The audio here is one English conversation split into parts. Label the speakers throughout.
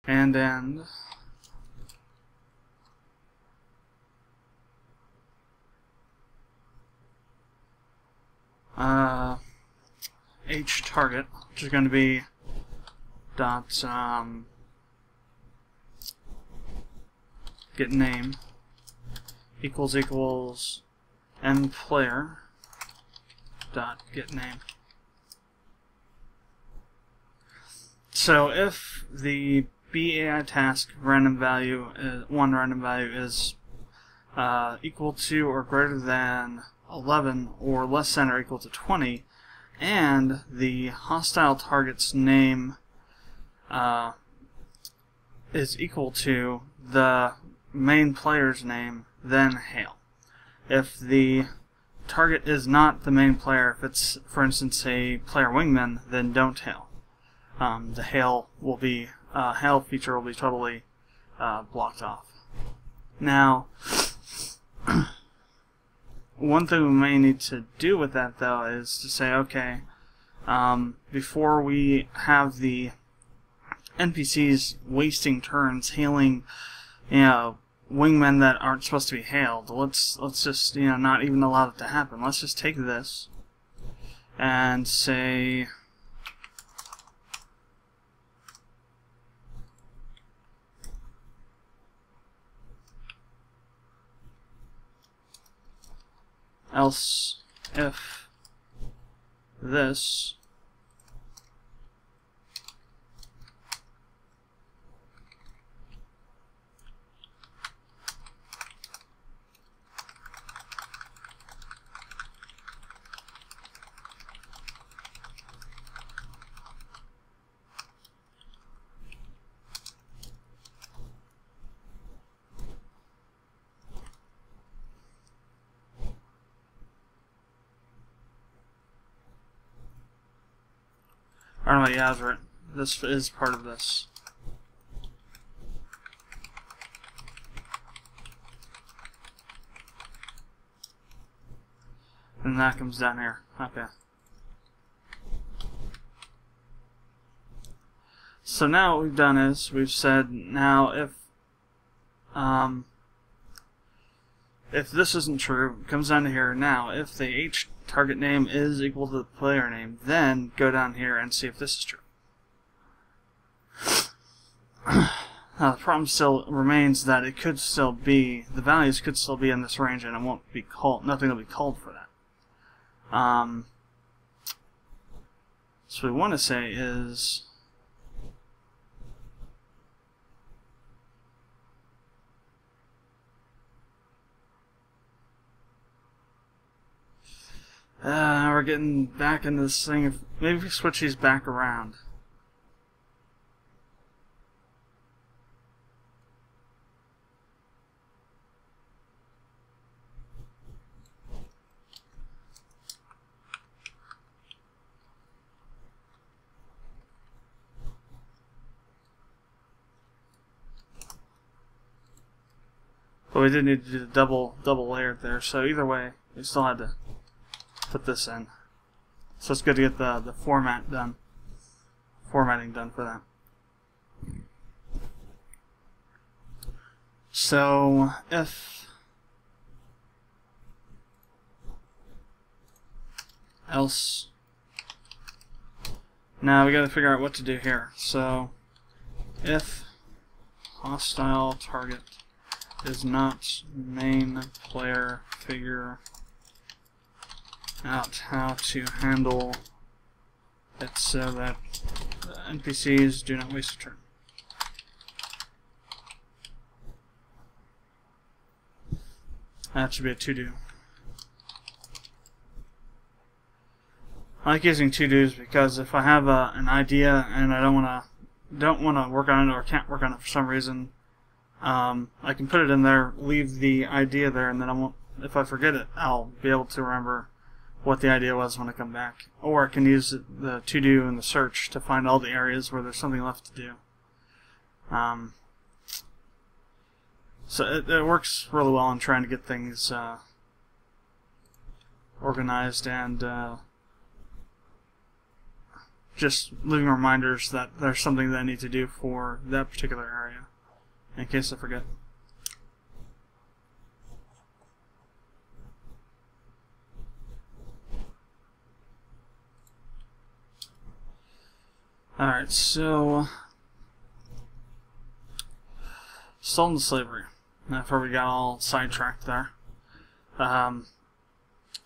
Speaker 1: and h target, which is going to be dot get name equals end player dot get name. So if the BAI task random value one random value is equal to or greater than 11 or less than or equal to 20, and the hostile target's name is equal to the main player's name, then hail. If the target is not the main player, if it's, for instance, a player wingman, then don't hail. The hail will be hail feature will be totally blocked off. Now, one thing we may need to do with that, though, is to say, okay, before we have the NPCs wasting turns hailing, wingmen that aren't supposed to be hailed, let's just, not even allow it to happen. Let's just take this and say else if this I don't know, yeah, I've written. This is part of this. And that comes down here. Okay. So now what we've done is we've said now if this isn't true, it comes down to here. Now if the H target name is equal to the player name, then go down here and see if this is true. Now the problem still remains that it could still be, the values could still be in this range, and it won't be called, nothing will be called for that. So what we want to say is we're getting back into this thing. Maybe if we switch these back around. But we did need to do the double layered there, so either way, we still had to put this in. So it's good to get the formatting done for that. So if else, now we got to figure out what to do here. So if hostile target is not main player, figure out how to handle it so that the NPCs do not waste a turn. That should be a to-do. I like using to-dos because if I have an idea and I don't want to work on it or can't work on it for some reason, I can put it in there, leave the idea there, and then I won't. If I forget it, I'll be able to remember what the idea was when I come back. Or I can use the to-do and the search to find all the areas where there's something left to do. So it works really well in trying to get things just leaving reminders that there's something that I need to do for that particular area, in case I forget. Alright, so stolen slavery. Before we got all sidetracked there.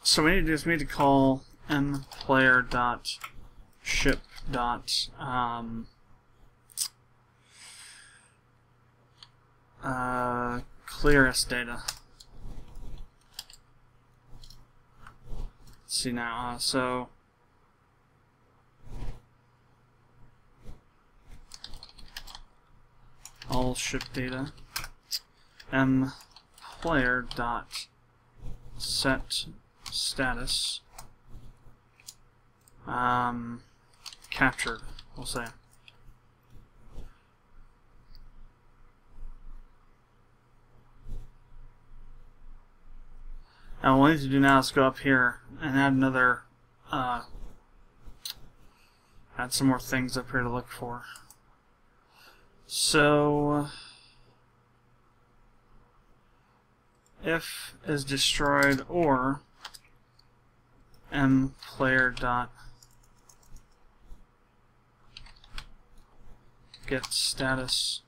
Speaker 1: So we need to call mplayer.ship. Clearest data. Let's see now. So all ship data. mplayer.set status captured, we'll say. Now what we need to do now is go up here and add another add some more things up here to look for. So if is destroyed, or mplayer.get status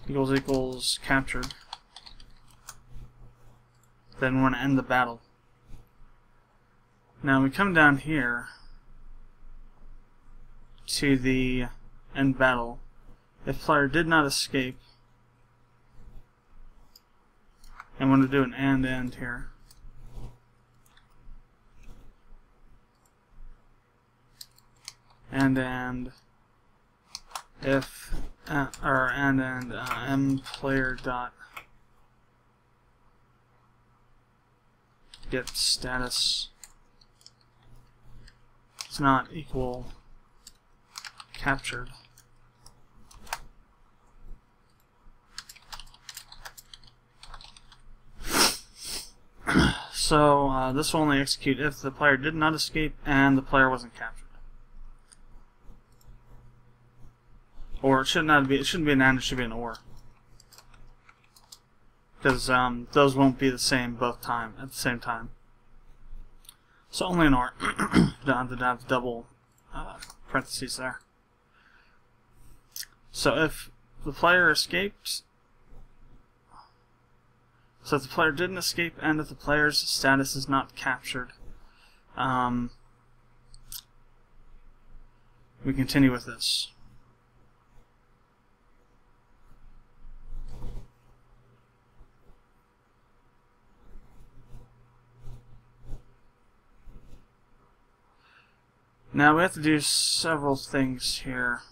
Speaker 1: equals captured, then we're going to end the battle. Now we come down here to the end battle. If player did not escape, I'm going to do an and here. And if mplayer dot get status is not equal captured. So this will only execute if the player did not escape and the player wasn't captured. Or it shouldn't be an and, it should be an or. Because those won't be the same at the same time. So only an or. Don't have the double parentheses there. So if the player escaped, so if the player didn't escape and if the player's status is not captured, we continue with this. Now we have to do several things here.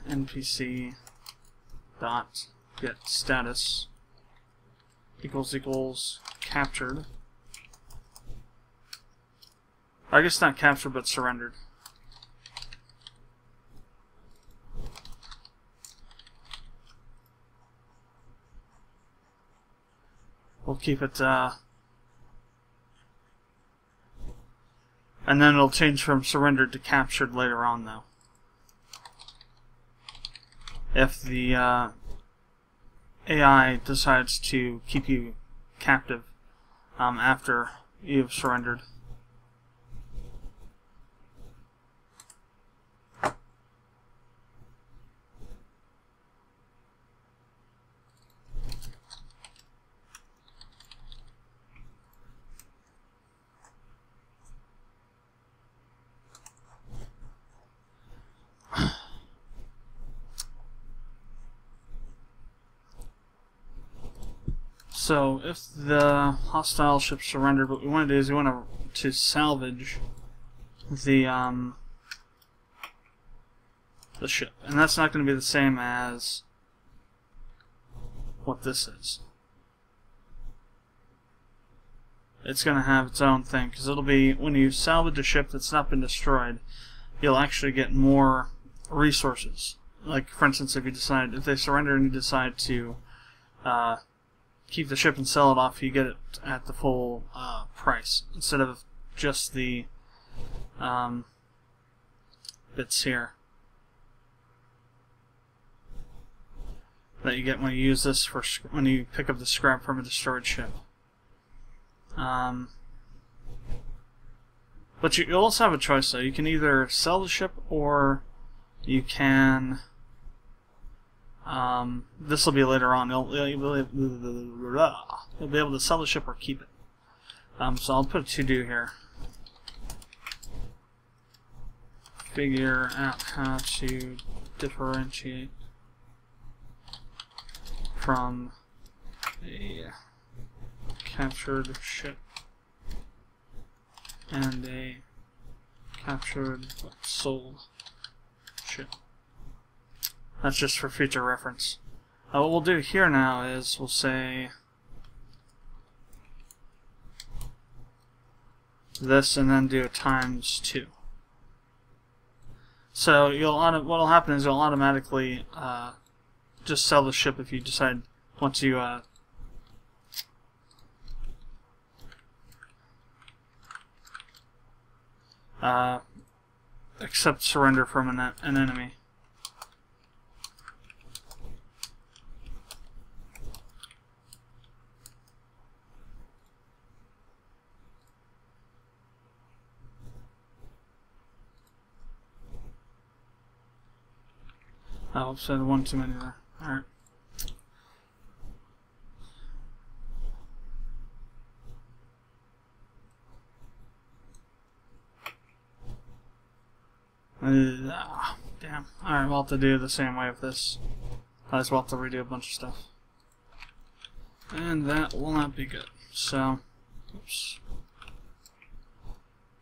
Speaker 1: npc dot get status equals captured. I guess not captured, but surrendered. We'll keep it, and then it'll change from surrendered to captured later on, though. If the AI decides to keep you captive after you've surrendered. So if the hostile ship surrendered, what we want to do is we want to salvage the ship, and that's not going to be the same as what this is. It's going to have its own thing, because it'll be, when you salvage a ship that's not been destroyed, you'll actually get more resources like for instance, if they surrender and you decide to keep the ship and sell it off, you get it at the full price instead of just the bits here that you get when you use this when you pick up the scrap from a destroyed ship. But you also have a choice though. You can either sell the ship or you can. This will be later on. You'll be able to sell the ship or keep it. So I'll put a to-do here. Figure out how to differentiate from a captured ship and a captured but sold ship. That's just for future reference. What we'll do here now is we'll say this and then do a ×2. So what'll happen is you'll automatically just sell the ship if you decide once you accept surrender from an enemy. Oh, so one too many there. Alright. Damn. Alright, we'll have to do the same way with this. Might as well have to redo a bunch of stuff. And that will not be good. So, oops.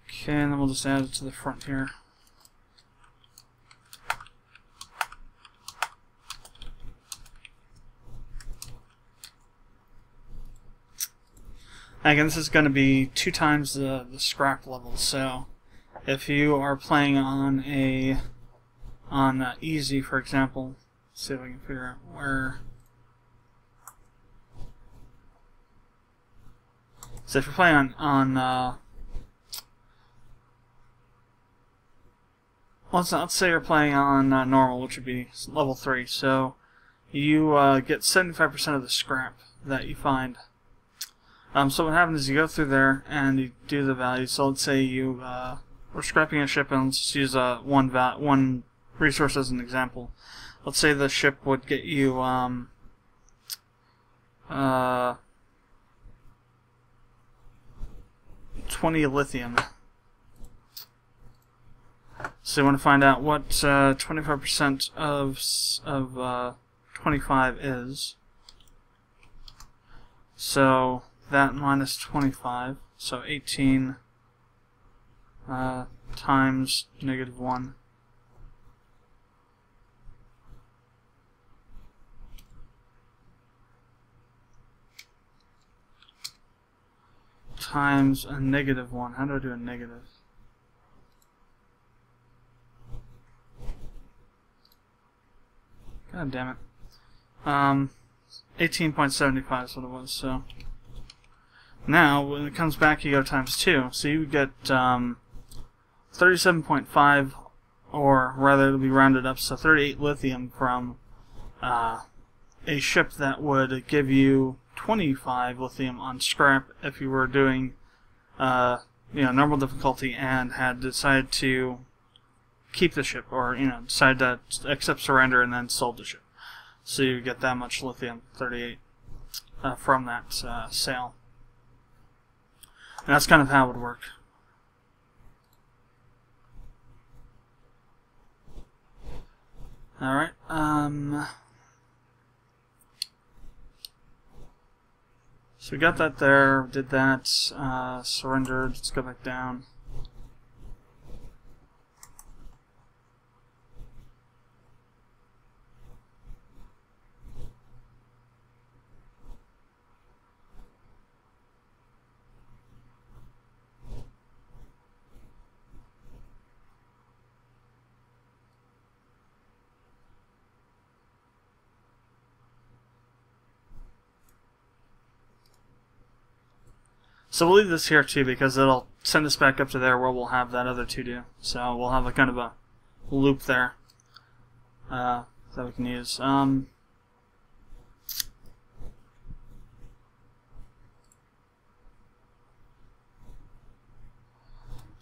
Speaker 1: Okay, and then we'll just add it to the front here. Again, this is going to be 2 times the scrap level. So, if you are playing on easy, for example, let's see if I can figure out where. So, if you're playing let's say you're playing on normal, which would be level 3. So, you get 75% of the scrap that you find. So what happens is you go through there and you do the values. So let's say you we're scrapping a ship, and let's just use one resource as an example. Let's say the ship would get you 20 lithium. So you want to find out what 25% of 25 is. So that minus 25, so 18 times -1. Times a -1. How do I do a negative? God damn it. 18.75 is what it was, so. Now, when it comes back, you go ×2. So you get 37.5, or rather, it'll be rounded up, so 38 lithium from a ship that would give you 25 lithium on scrap if you were doing, normal difficulty and had decided to keep the ship, or decide to accept surrender and then sold the ship. So you get that much lithium, 38, from that sale. And that's kind of how it would work. Alright, so we got that there, did that, surrendered, let's go back down. So we'll leave this here too, because it'll send us back up to there where we'll have that other to do. So we'll have a kind of a loop there that we can use.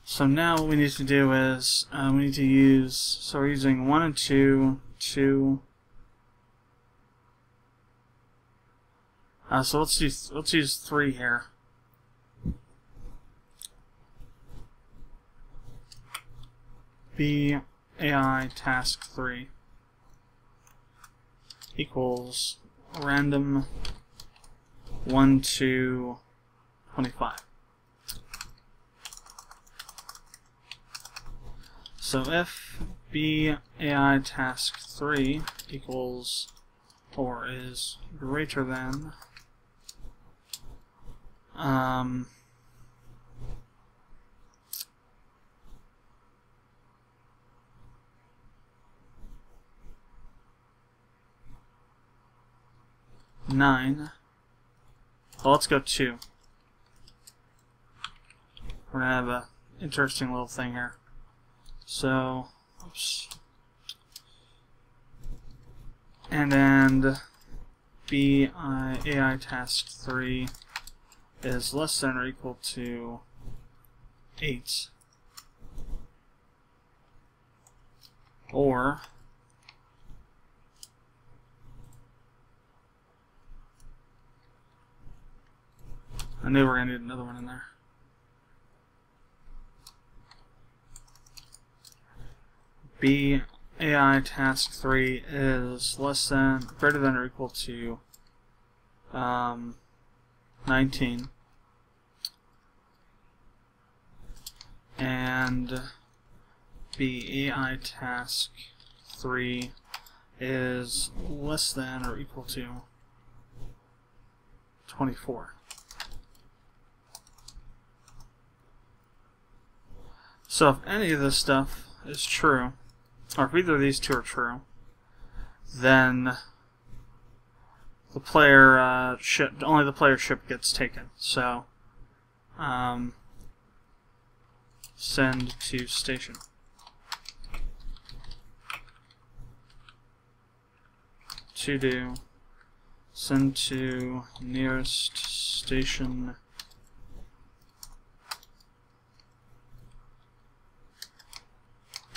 Speaker 1: So now what we need to do is we need to use, so we're using 1 and 2, 2. So let's use 3 here. B AI task 3 equals random 1 to 25. So if B AI task 3 equals or is greater than 9. Well, let's go 2. We're gonna have a interesting little thing here. So, oops. And AI task 3 is less than or equal to 8. Or I knew we were going to need another one in there. B AI task 3 is less than, greater than or equal to 19. And B AI task 3 is less than or equal to 24. So if any of this stuff is true, or if either of these two are true, then the player only the player ship gets taken. So send to station. To do send to nearest station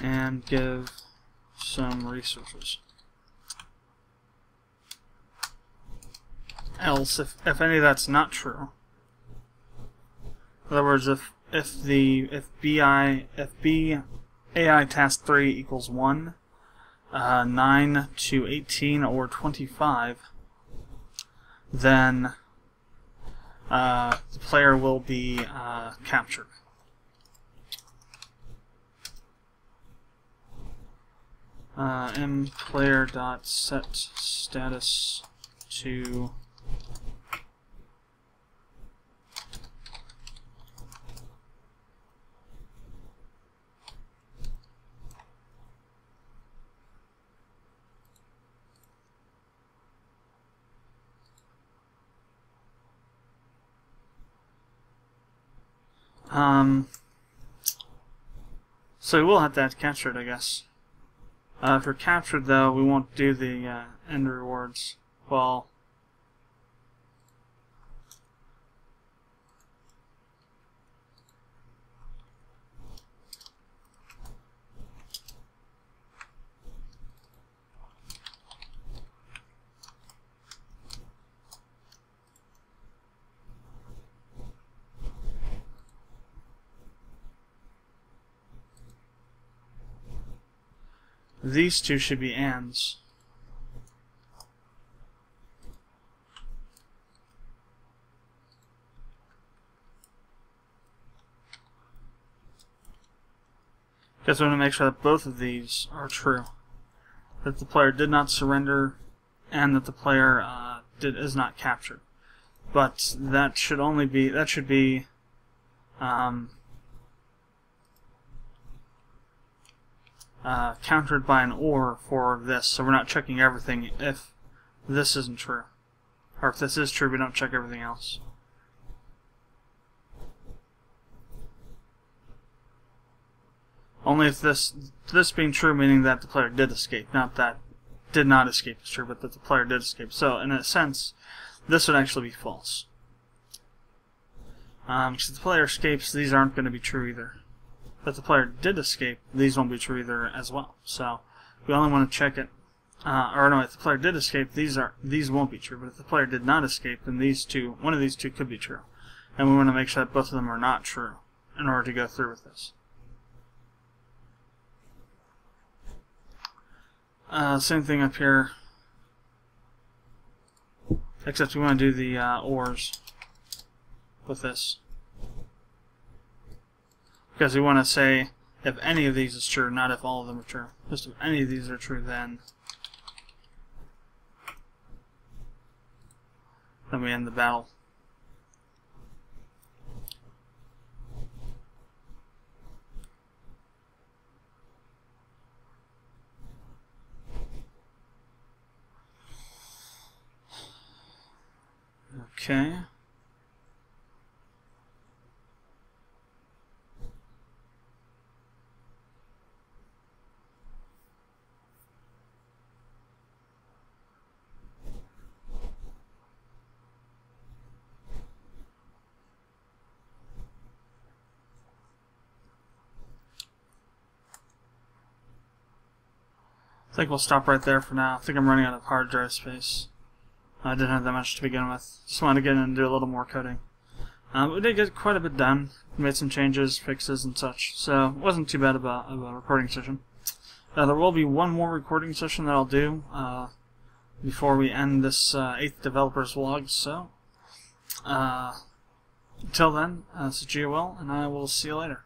Speaker 1: and give some resources. Else, if any of that's not true, in other words, if B AI task 3 equals 1, 9 to 18 or 25, then the player will be captured. mPlayer.set status to so we will have that captured, I guess. If we're captured, though, we won't do the end rewards. Well, these two should be ands. Because we want to make sure that both of these are true. That the player did not surrender and that the player is not captured. But that should only be, countered by an OR for this, so we're not checking everything if this isn't true. Or if this is true, we don't check everything else. Only if this being true, meaning that the player did escape, not that did not escape is true, but that the player did escape. So in a sense, this would actually be false. Because if the player escapes, these aren't going to be true either. But if the player did escape, these won't be true either as well. So we only want to check it. Or no, if the player did escape, these won't be true. But if the player did not escape, then one of these two could be true. And we want to make sure that both of them are not true in order to go through with this. Same thing up here, except we want to do the ORs with this, because we want to say if any of these is true, not if all of them are true. Just if any of these are true, then we end the battle. Okay. I think we'll stop right there for now. I think I'm running out of hard drive space. I didn't have that much to begin with. Just wanted to get in and do a little more coding. We did get quite a bit done. We made some changes, fixes, and such. So it wasn't too bad of a recording session. There will be one more recording session that I'll do before we end this 8th developers vlog. So until then, this is GOL, and I will see you later.